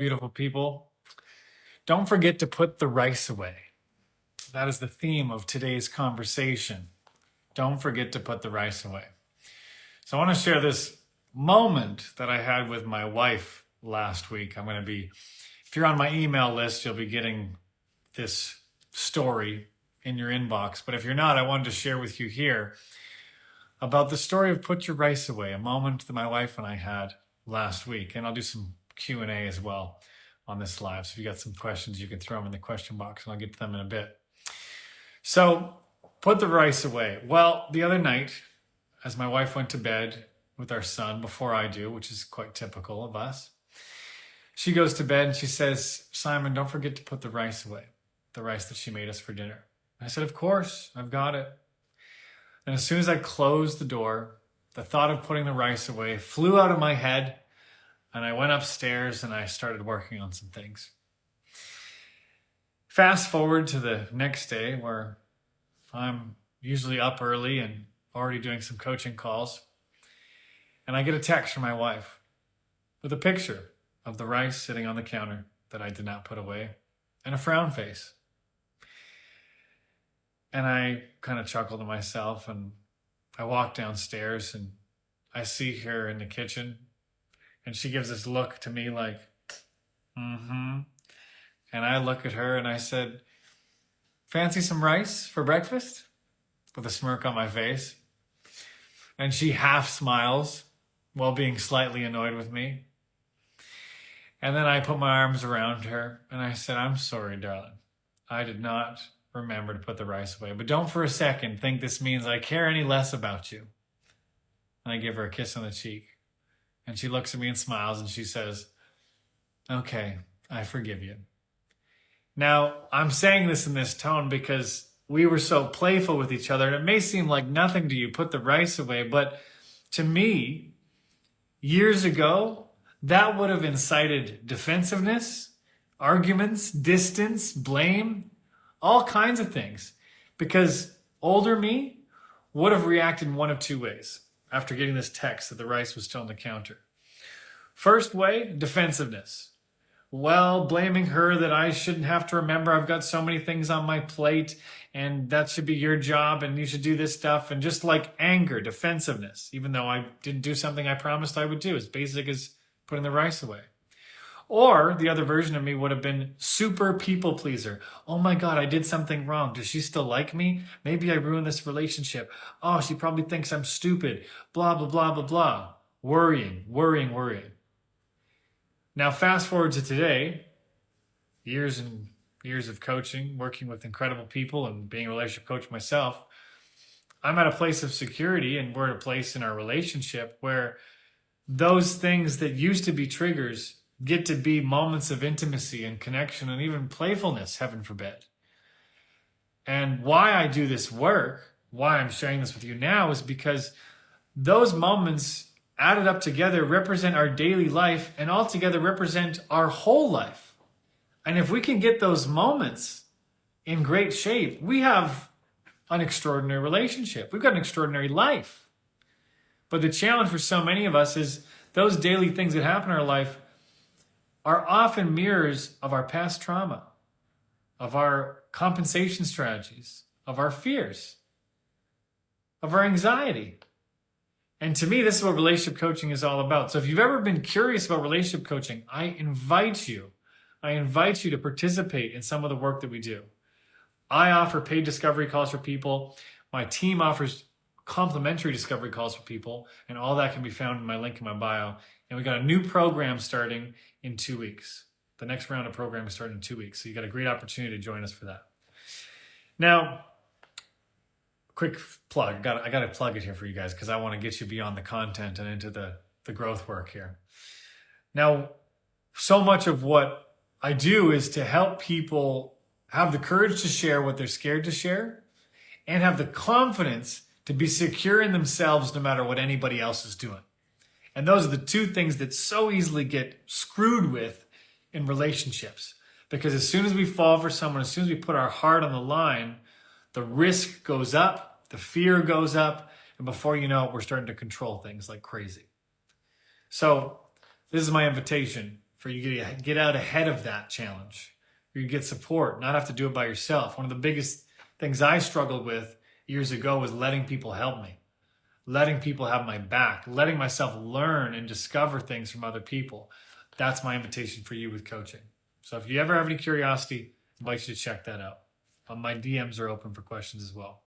Beautiful people. Don't forget to put the rice away. That is the theme of today's conversation. Don't forget to put the rice away. So I want to share this moment that I had with my wife last week. If you're on my email list, you'll be getting this story in your inbox. But if you're not, I wanted to share with you here about the story of Put Your Rice Away, a moment that my wife and I had last week. And I'll do some Q&A as well on this live. So if you got some questions, you can throw them in the question box and I'll get to them in a bit. So put the rice away. Well, the other night, as my wife went to bed with our son before I do, which is quite typical of us, she goes to bed and she says, "Simon, don't forget to put the rice away, the rice that she made us for dinner." And I said, "Of course, I've got it." And as soon as I closed the door, the thought of putting the rice away flew out of my head, and I went upstairs and I started working on some things. Fast forward to the next day where I'm usually up early and already doing some coaching calls, and I get a text from my wife with a picture of the rice sitting on the counter that I did not put away and a frown face. And I kind of chuckled to myself, and I walk downstairs and I see her in the kitchen, and she gives this look to me like, mm-hmm. And I look at her and I said, "Fancy some rice for breakfast?" with a smirk on my face. And she half smiles while being slightly annoyed with me. And then I put my arms around her and I said, "I'm sorry, darling. I did not remember to put the rice away. But don't for a second think this means I care any less about you." And I give her a kiss on the cheek. And she looks at me and smiles and she says, "Okay, I forgive you." Now, I'm saying this in this tone because we were so playful with each other, and it may seem like nothing to you, put the rice away, but to me, years ago, that would have incited defensiveness, arguments, distance, blame, all kinds of things. Because older me would have reacted in one of two ways after getting this text that the rice was still on the counter. First way, defensiveness. Well, blaming her that I shouldn't have to remember I've got so many things on my plate and that should be your job and you should do this stuff, and just like anger, defensiveness, even though I didn't do something I promised I would do, as basic as putting the rice away. Or the other version of me would have been super people pleaser. "Oh my God, I did something wrong. Does she still like me? Maybe I ruined this relationship. Oh, she probably thinks I'm stupid. Blah, blah, blah, blah, blah." Worrying. Now, fast forward to today, years and years of coaching, working with incredible people and being a relationship coach myself. I'm at a place of security, and we're at a place in our relationship where those things that used to be triggers get to be moments of intimacy and connection and even playfulness, heaven forbid. And why I do this work, why I'm sharing this with you now, is because those moments added up together represent our daily life and altogether represent our whole life. And if we can get those moments in great shape, we have an extraordinary relationship. We've got an extraordinary life. But the challenge for so many of us is those daily things that happen in our life are often mirrors of our past trauma, of our compensation strategies, of our fears, of our anxiety. And to me, this is what relationship coaching is all about. So if you've ever been curious about relationship coaching, I invite you to participate in some of the work that we do. I offer paid discovery calls for people. My team offers complimentary discovery calls for people, and all that can be found in my link in my bio. And we got a new program starting in 2 weeks. The next round of program is starting in 2 weeks. So you got a great opportunity to join us for that. Now, quick plug. I got to plug it here for you guys because I want to get you beyond the content and into the growth work here. Now, so much of what I do is to help people have the courage to share what they're scared to share and have the confidence to be secure in themselves no matter what anybody else is doing. And those are the two things that so easily get screwed with in relationships. Because as soon as we fall for someone, as soon as we put our heart on the line, the risk goes up, the fear goes up, and before you know it, we're starting to control things like crazy. So this is my invitation for you to get out ahead of that challenge. You get support, not have to do it by yourself. One of the biggest things I struggled with years ago was letting people help me, letting people have my back, letting myself learn and discover things from other people. That's my invitation for you with coaching. So if you ever have any curiosity, I invite you to check that out. My DMs are open for questions as well.